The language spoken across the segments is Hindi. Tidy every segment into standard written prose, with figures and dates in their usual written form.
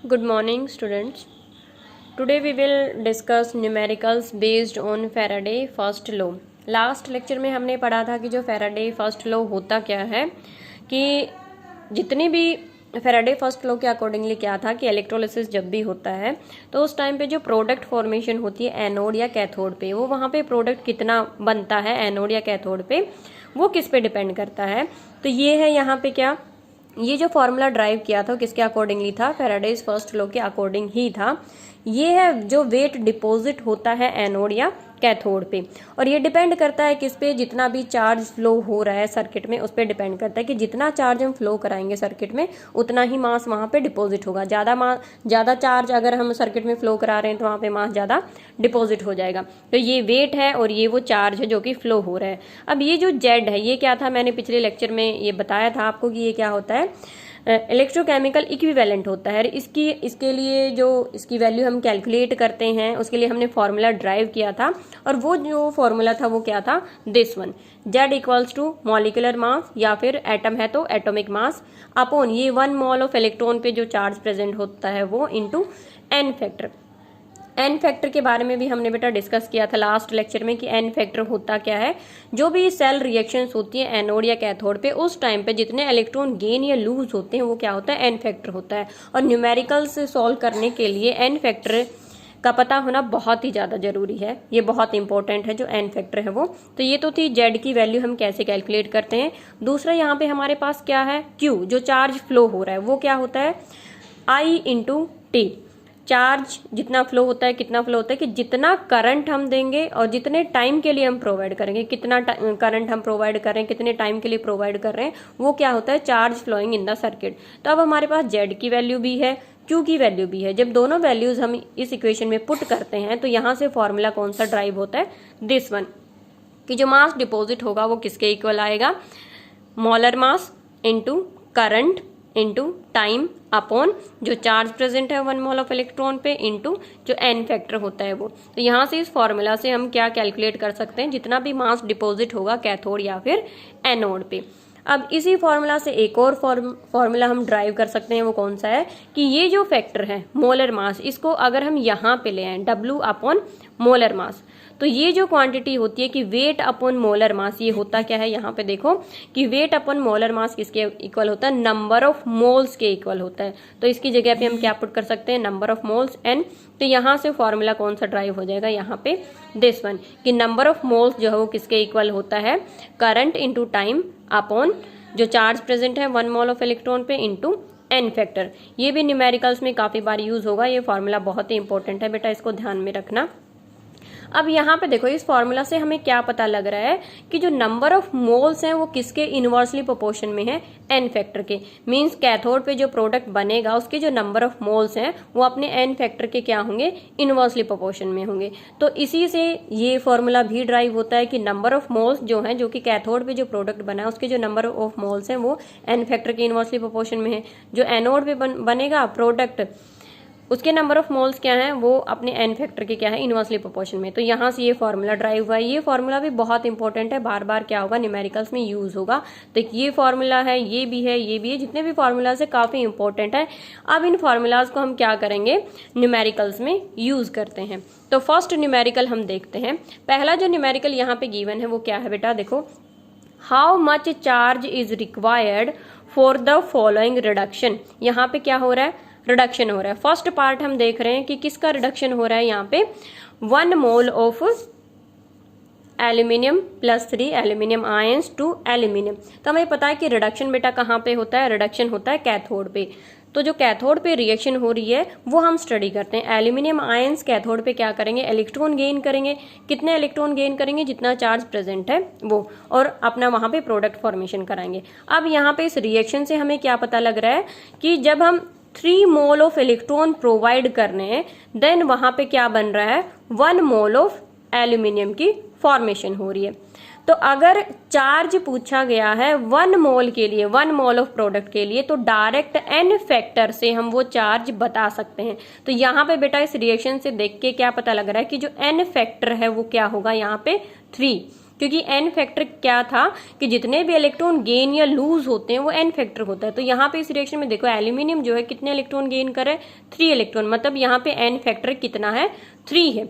Good morning, students. Today we will discuss numericals based on Faraday first law. Last lecture में हमने पढ़ा था कि जो Faraday first law होता क्या है, कि जितनी भी Faraday फर्स्ट लॉ के अकॉर्डिंगली क्या था कि इलेक्ट्रोलिसिस जब भी होता है तो उस टाइम पे जो प्रोडक्ट फॉर्मेशन होती है एनोड या कैथोड पे, वो वहाँ पे प्रोडक्ट कितना बनता है एनोड या कैथोड पे, वो किस पे डिपेंड करता है। तो ये है यहाँ पे क्या, ये जो फॉर्मूला ड्राइव किया था किसके अकॉर्डिंगली था, फेराडेज फर्स्ट लॉ के अकॉर्डिंग ही था। ये है जो वेट डिपॉजिट होता है एनोड या कैथोड पे, और ये डिपेंड करता है किस पे, जितना भी चार्ज फ्लो हो रहा है सर्किट में उस पे डिपेंड करता है कि जितना चार्ज हम फ्लो कराएंगे सर्किट में उतना ही मास वहाँ पे डिपॉजिट होगा। ज़्यादा चार्ज अगर हम सर्किट में फ्लो करा रहे हैं तो वहाँ पे मास ज़्यादा डिपॉजिट हो जाएगा। तो ये वेट है और ये वो चार्ज है जो कि फ्लो हो रहा है। अब ये जो जेड है ये क्या था, मैंने पिछले लेक्चर में ये बताया था आपको कि ये क्या होता है, इलेक्ट्रोकेमिकल इक्विवेलेंट होता है। इसके लिए जो इसकी वैल्यू हम कैलकुलेट करते हैं उसके लिए हमने फॉर्मूला ड्राइव किया था, और वो जो फॉर्मूला था वो क्या था, this one, Z equals to molecular mass या फिर एटम है तो एटॉमिक मास अपॉन ये 1 मोल ऑफ इलेक्ट्रॉन पे जो चार्ज प्रेजेंट होता है वो into n factor. N factor के बारे में भी हमने बेटा डिस्कस किया था लास्ट लेक्चर में कि एन फैक्टर होता क्या है। जो भी सेल रिएक्शंस होती है एनोड या कैथोड पे उस टाइम पे जितने इलेक्ट्रॉन गेन या लूज होते हैं वो क्या होता है, एन फैक्टर होता है। और न्यूमेरिकल से सॉल्व करने के लिए एन फैक्टर का पता होना बहुत ही ज़्यादा जरूरी है, ये बहुत इंपॉर्टेंट है जो एन फैक्टर है वो। तो ये तो थी जेड की वैल्यू हम कैसे कैलकुलेट करते हैं। दूसरा यहाँ पे हमारे पास क्या है, क्यू, जो चार्ज फ्लो हो रहा है वो क्या होता है, आई इंटू टी। चार्ज जितना फ्लो होता है, कितना फ्लो होता है कि जितना करंट हम देंगे और जितने टाइम के लिए हम प्रोवाइड करेंगे, कितना करंट हम प्रोवाइड कर रहे हैं, कितने टाइम के लिए प्रोवाइड कर रहे हैं, वो क्या होता है, charge flowing in the circuit. तो अब हमारे पास जेड की वैल्यू भी है, क्यू की वैल्यू भी है। जब दोनों वैल्यूज हम इस इक्वेशन में पुट करते हैं तो यहाँ से फॉर्मूला कौन सा ड्राइव होता है, दिस वन, कि जो मास डिपॉजिट होगा वो किसके इक्वल आएगा, molar mass into current into time upon जो चार्ज प्रेजेंट है 1 मोल ऑफ इलेक्ट्रॉन पे इंटू जो एन फैक्टर होता है वो। तो यहाँ से इस फॉर्मूला से हम क्या कैलकुलेट कर सकते हैं, जितना भी मास डिपॉजिट होगा कैथोड या फिर एनोड पे। अब इसी फॉर्मूला से एक और फॉर्मूला हम ड्राइव कर सकते हैं, वो कौन सा है कि ये जो फैक्टर है मोलर मास, इसको अगर हम यहाँ पे ले आए W अपॉन मोलर मास, तो ये जो क्वांटिटी होती है कि वेट अपॉन मोलर मास, ये होता क्या है, यहाँ पे देखो कि वेट अपॉन मोलर मास किसके इक्वल होता है, नंबर ऑफ मोल्स के इक्वल होता है। तो इसकी जगह पे हम क्या पुट कर सकते हैं, नंबर ऑफ मोल्स एन। तो यहाँ से फॉर्मूला कौन सा ड्राइव हो जाएगा, यहाँ पे दिस वन, कि नंबर ऑफ मोल्स जो है वो किसके इक्वल होता है, करंट इंटू टाइम अपॉन जो चार्ज प्रेजेंट है 1 मोल ऑफ इलेक्ट्रॉन पे इंटू एन फैक्टर। ये भी न्यूमेरिकल्स में काफी बार यूज होगा, ये फॉर्मूला बहुत ही इंपॉर्टेंट है बेटा, इसको ध्यान में रखना। अब यहाँ पे देखो इस फॉर्मूला से हमें क्या पता लग रहा है कि जो नंबर ऑफ मोल्स हैं वो किसके इनवर्सली प्रोपोर्शन में है, एन फैक्टर के। मींस कैथोड पे जो प्रोडक्ट बनेगा उसके जो नंबर ऑफ मोल्स हैं वो अपने एन फैक्टर के क्या होंगे, इनवर्सली प्रोपोर्शन में होंगे। तो इसी से ये फॉर्मूला भी ड्राइव होता है कि नंबर ऑफ मोल्स जो है, जो कि कैथोड पे जो प्रोडक्ट बना है उसके जो नंबर ऑफ मोल्स हैं वो एन फैक्टर के इनवर्सली प्रोपोर्शन में है। जो एनोड पे बनेगा प्रोडक्ट उसके नंबर ऑफ मोल्स क्या हैं, वो अपने एन फैक्टर के क्या है, इनवर्सली प्रोपोर्शन में। तो यहाँ से ये फॉर्मूला ड्राइव हुआ है। ये फॉर्मूला भी बहुत इंपॉर्टेंट है, बार बार क्या होगा, न्यूमेरिकल्स में यूज होगा। तो ये फॉर्मूला है, ये भी है, ये भी है, जितने भी फॉर्मूलाज है काफी इंपॉर्टेंट है। अब इन फॉर्मूलाज को हम क्या करेंगे, न्यूमेरिकल्स में यूज करते हैं। तो फर्स्ट न्यूमेरिकल हम देखते हैं। पहला जो न्यूमेरिकल यहाँ पे गिवन है वो क्या है बेटा, देखो, how much charge is required for the following reduction. यहाँ पे क्या हो रहा है, रिडक्शन हो रहा है। फर्स्ट पार्ट हम देख रहे हैं कि किसका रिडक्शन हो रहा है, यहाँ पे 1 mole of aluminium plus 3 aluminium ions to aluminium. तो हमें पता है कि रिडक्शन बेटा कहाँ पे होता है, रिडक्शन होता है कैथोड पे। तो जो कैथोड पे रिएक्शन हो रही है वो हम स्टडी करते हैं। एल्यूमिनियम आयंस कैथोड पे क्या करेंगे, इलेक्ट्रॉन गेन करेंगे। कितने इलेक्ट्रॉन गेन करेंगे, जितना चार्ज प्रेजेंट है वो, और अपना वहां पे प्रोडक्ट फॉर्मेशन कराएंगे। अब यहाँ पे इस रिएक्शन से हमें क्या पता लग रहा है कि जब हम 3 मोल ऑफ इलेक्ट्रॉन प्रोवाइड करने हैं देन वहां पे क्या बन रहा है, 1 मोल ऑफ एल्यूमिनियम की फॉर्मेशन हो रही है। तो अगर चार्ज पूछा गया है 1 मोल के लिए, 1 मोल ऑफ प्रोडक्ट के लिए, तो डायरेक्ट एन फैक्टर से हम वो चार्ज बता सकते हैं। तो यहाँ पे बेटा इस रिएक्शन से देख के क्या पता लग रहा है कि जो एन फैक्टर है वो क्या होगा, यहाँ पे 3। क्योंकि एन फैक्टर क्या था कि जितने भी इलेक्ट्रॉन गेन या लूज होते हैं वो एन फैक्टर होता है। तो यहाँ पे इस रिएक्शन में देखो एल्यूमिनियम जो है कितने इलेक्ट्रॉन गेन करे, 3 इलेक्ट्रॉन, मतलब यहाँ पे एन फैक्टर कितना है, 3 है।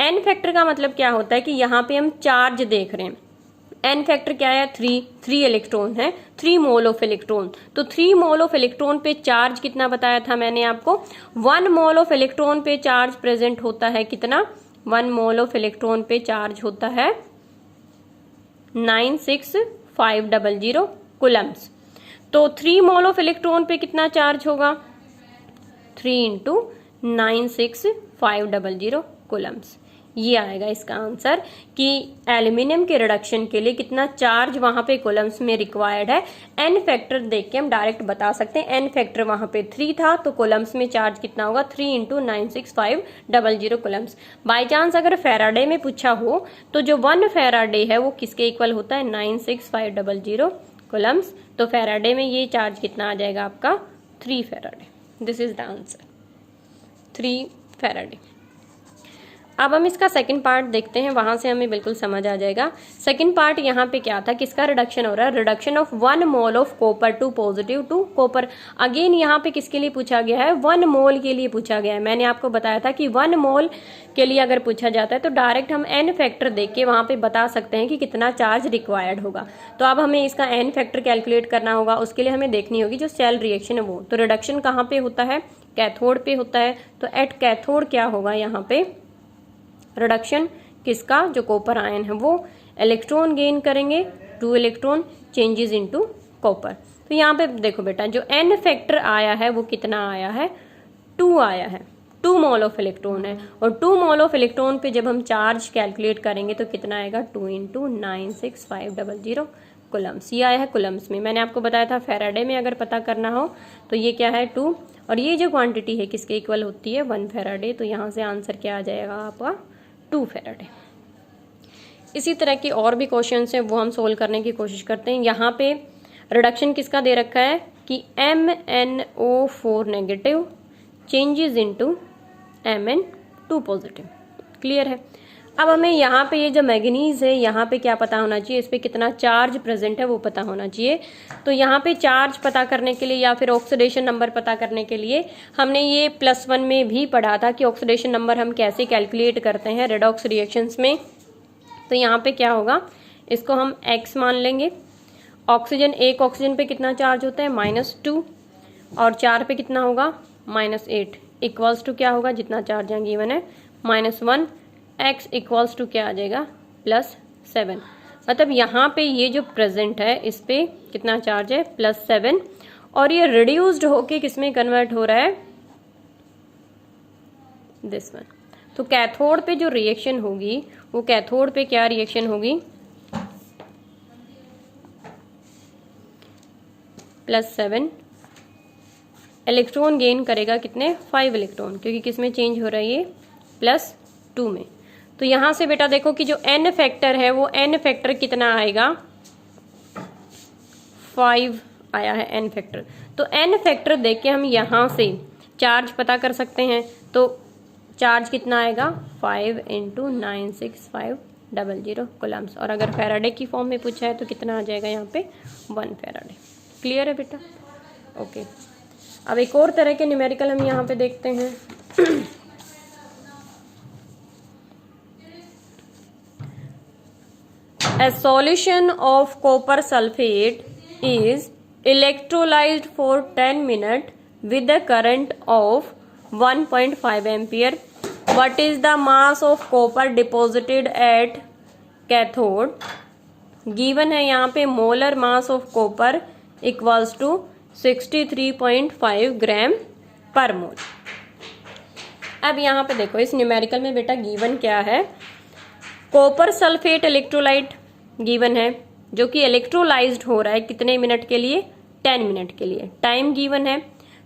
एन फैक्टर का मतलब क्या होता है कि यहाँ पे हम चार्ज देख रहे हैं, एन फैक्टर क्या है, 3 इलेक्ट्रॉन है, 3 मोल ऑफ इलेक्ट्रॉन। तो 3 मोल ऑफ इलेक्ट्रॉन पे चार्ज कितना बताया था मैंने आपको, 1 मोल ऑफ इलेक्ट्रॉन पे चार्ज प्रेजेंट होता है कितना, 1 मोल ऑफ इलेक्ट्रॉन पे चार्ज होता है 96500 कूलम्स। तो 3 मोल ऑफ इलेक्ट्रॉन पे कितना चार्ज होगा, 3 × 96500 कूलम्स। ये आएगा इसका आंसर कि एल्यूमिनियम के रिडक्शन के लिए कितना चार्ज वहां पे कूलम्स में रिक्वायर्ड है। एन फैक्टर देख के हम डायरेक्ट बता सकते हैं, एन फैक्टर वहां पे 3 था तो कूलम्स में चार्ज कितना होगा, 3 × 96500 कूलम्स। बाय चांस अगर फैराडे में पूछा हो तो जो 1 फैराडे है वो किसके इक्वल होता है, 96500 कूलम्स। तो फैराडे में ये चार्ज कितना आ जाएगा आपका, 3 Faraday. This is the answer, 3 Faraday. अब हम इसका सेकंड पार्ट देखते हैं, वहां से हमें बिल्कुल समझ आ जाएगा। सेकंड पार्ट यहाँ पे क्या था, किसका रिडक्शन हो रहा है, reduction of 1 mole of copper two positive to copper. Again यहाँ पे किसके लिए पूछा गया है, 1 मोल के लिए पूछा गया है। मैंने आपको बताया था कि 1 मोल के लिए अगर पूछा जाता है तो डायरेक्ट हम एन फैक्टर देख के वहां पे बता सकते हैं कि कितना चार्ज रिक्वायर्ड होगा। तो अब हमें इसका एन फैक्टर कैलकुलेट करना होगा, उसके लिए हमें देखनी होगी जो सेल रिएक्शन है वो। तो रिडक्शन कहाँ पे होता है, कैथोड पे होता है। तो एट कैथोड क्या होगा यहाँ पे, रिडक्शन किसका, जो कॉपर आयन है वो इलेक्ट्रॉन गेन करेंगे, 2 इलेक्ट्रॉन चेंजेस इनटू कॉपर। तो यहाँ पे देखो बेटा जो एन फैक्टर आया है वो कितना आया है, 2 आया है, 2 मोल ऑफ इलेक्ट्रॉन है। और 2 मोल ऑफ इलेक्ट्रॉन पे जब हम चार्ज कैलकुलेट करेंगे तो कितना आएगा, 2 × 96500 कूलम्स। ये आया है कूलम्स में। मैंने आपको बताया था फैराडे में अगर पता करना हो तो ये क्या है, 2, और ये जो क्वांटिटी है किसके इक्वल होती है, 1 फैराडे। तो यहाँ से आंसर क्या आ जाएगा आपका, 2 फैराडे। इसी तरह के और भी क्वेश्चंस हैं वो हम सोल्व करने की कोशिश करते हैं। यहाँ पे रिडक्शन किसका दे रखा है कि MnO4 negative changes into Mn2 positive. Clear है। अब हमें यहाँ पे ये जो मैंगनीज है यहाँ पे क्या पता होना चाहिए, इस पे कितना चार्ज प्रेजेंट है वो पता होना चाहिए। तो यहाँ पे चार्ज पता करने के लिए या फिर ऑक्सीडेशन नंबर पता करने के लिए हमने ये +1 में भी पढ़ा था कि ऑक्सीडेशन नंबर हम कैसे कैलकुलेट करते हैं रेडॉक्स रिएक्शंस में। तो यहाँ पे क्या होगा, इसको हम x मान लेंगे। ऑक्सीजन, एक ऑक्सीजन पे कितना चार्ज होता है, -2, और 4 पे कितना होगा, -8, इक्वल्स टू क्या होगा, जितना चार्ज यहाँ गिवन है -1, x इक्वल्स टू क्या आ जाएगा, +7। मतलब यहाँ पे ये जो प्रेजेंट है इस पे कितना चार्ज है, +7, और ये रिड्यूस्ड होके किसमें कन्वर्ट हो रहा है, दिस वन। तो कैथोड पे जो रिएक्शन होगी वो कैथोड पे क्या रिएक्शन होगी, +7 इलेक्ट्रॉन गेन करेगा कितने, 5 इलेक्ट्रॉन, क्योंकि किसमें चेंज हो रहा है ये, +2 में। तो यहां से बेटा देखो कि जो एन फैक्टर है वो एन फैक्टर कितना आएगा, 5 आया है एन फैक्टर। तो एन फैक्टर देख के हम यहां से चार्ज पता कर सकते हैं। तो चार्ज कितना आएगा, 5 × 96500 कूलम्स। और अगर फैराडे की फॉर्म में पूछा है तो कितना आ जाएगा यहाँ पे, 1 फैराडे। क्लियर है बेटा, ओके। अब एक और तरह के न्यूमेरिकल हम यहाँ पे देखते हैं। A solution of copper sulfate is electrolyzed for 10 minutes with a current of 1.5 ampere. What is the mass of copper deposited at cathode? Given है यहाँ पे molar mass of copper equals to 63.5 ग्राम पर मोल। अब यहाँ पे देखो इस न्यूमेरिकल में बेटा गिवन क्या है, कॉपर सल्फेट इलेक्ट्रोलाइट गिवन है जो कि इलेक्ट्रोलाइज्ड हो रहा है कितने मिनट के लिए, 10 मिनट के लिए। टाइम गिवन है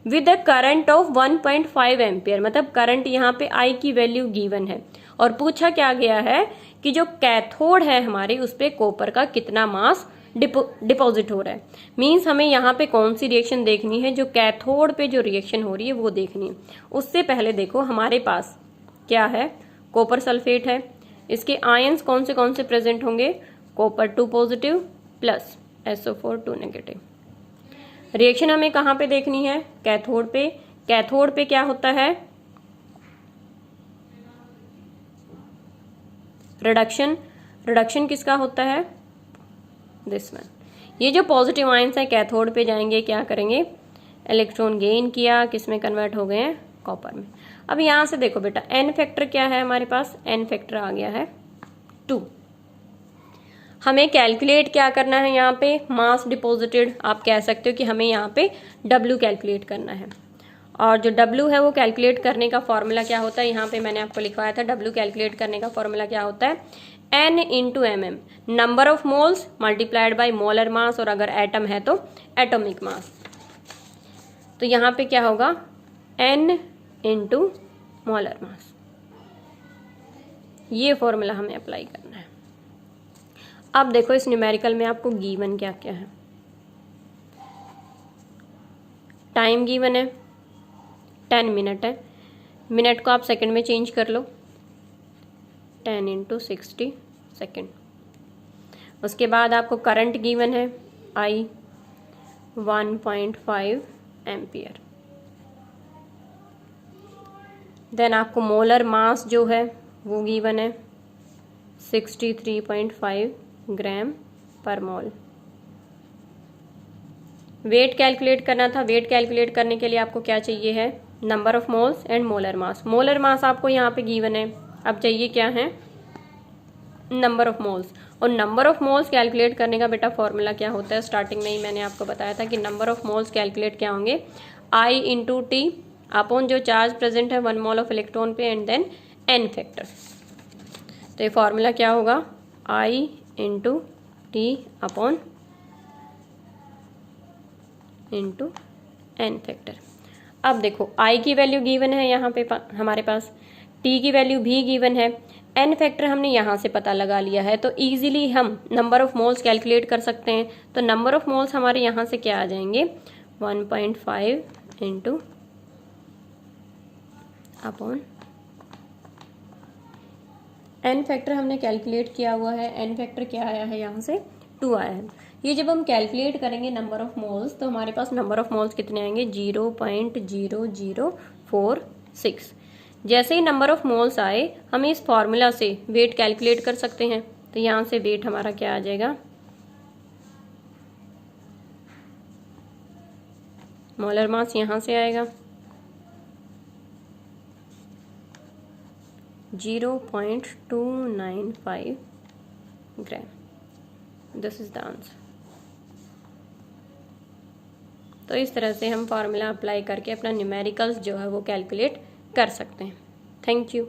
with a current of 1.5 ampere, मतलब करंट यहाँ पे I की वैल्यू गिवन है। और पूछा क्या गया है कि जो कैथोड है हमारे उस पे कॉपर का कितना मास डिपॉजिट हो रहा है। मींस हमें यहाँ पे कौन सी रिएक्शन देखनी है, जो कैथोड पे जो रिएक्शन हो रही है वो देखनी है। उससे पहले देखो हमारे पास क्या है, कॉपर सल्फेट है, इसके आयंस कौन से प्रेजेंट होंगे, copper 2 positive plus SO4 2 negative. Reaction हमें कहाँ पे देखनी है, कैथोड पे। कैथोड पे क्या होता है, रिडक्शन। रिडक्शन किसका होता है, दिस वन। ये जो पॉजिटिव आयंस है कैथोड पे जाएंगे, क्या करेंगे, इलेक्ट्रॉन गेन किया, किस में कन्वर्ट हो गए हैं, कॉपर में। अब यहां से देखो बेटा एन फैक्टर क्या है हमारे पास, एन फैक्टर आ गया है 2। हमें कैलकुलेट क्या करना है, यहाँ पे मास डिपॉजिटेड, आप कह सकते हो कि हमें यहाँ पे W कैलकुलेट करना है। और जो W है वो कैलकुलेट करने का फॉर्मूला क्या होता है, यहाँ पे मैंने आपको लिखवाया था। W कैलकुलेट करने का फॉर्मूला क्या होता है, N into mm, number of moles multiplied by molar mass, और अगर एटम है तो एटॉमिक मास। तो यहाँ पे क्या होगा, N इंटू मोलर मास। ये फॉर्मूला हमें अप्लाई करना है। अब देखो इस न्यूमेरिकल में आपको गिवन क्या क्या है, टाइम गिवन है 10 मिनट है, मिनट को आप सेकंड में चेंज कर लो, 10 इंटू 60 सेकेंड। उसके बाद आपको करंट गिवन है I 1.5 एम्पियर। देन आपको मोलर मास जो है वो गिवन है 63.5 ग्राम पर मोल। वेट कैलकुलेट करना था। वेट कैलकुलेट करने के लिए आपको क्या चाहिए है, number of moles and molar mass. Molar mass आपको यहाँ पे गिवन है, अब चाहिए क्या है, नंबर ऑफ मोल्स। और नंबर ऑफ मोल्स कैलकुलेट करने का बेटा फॉर्मूला क्या होता है, स्टार्टिंग में ही मैंने आपको बताया था कि नंबर ऑफ मोल्स कैलकुलेट क्या होंगे, I इंटू टी अपॉन जो चार्ज प्रेजेंट है 1 मोल ऑफ इलेक्ट्रॉन पे एंड देन एन फैक्टर। तो ये फॉर्मूला क्या होगा, I into t upon into n factor. अब देखो I की वैल्यू गिवन है यहाँ पे हमारे पास, T की वैल्यू भी गिवन है, एन फैक्टर हमने यहाँ से पता लगा लिया है, तो इजीली हम नंबर ऑफ मोल्स कैलकुलेट कर सकते हैं। तो नंबर ऑफ मोल्स हमारे यहाँ से क्या आ जाएंगे, 1.5 इंटू अपॉन एन फैक्टर हमने कैलकुलेट किया हुआ है। एन फैक्टर क्या आया है, यहाँ से 2 आया है। ये जब हम कैलकुलेट करेंगे नंबर ऑफ मोल्स, तो हमारे पास नंबर ऑफ मोल्स कितने आएंगे, 0.0046। जैसे ही नंबर ऑफ मोल्स आए हम इस फॉर्मूला से वेट कैलकुलेट कर सकते हैं। तो यहाँ से वेट हमारा क्या आ जाएगा, मोलर मास यहाँ से आएगा 0.295 gram. This is the answer. तो इस तरह से हम फॉर्मूला अप्लाई करके अपना न्यूमेरिकल्स जो है वो कैलकुलेट कर सकते हैं। Thank you.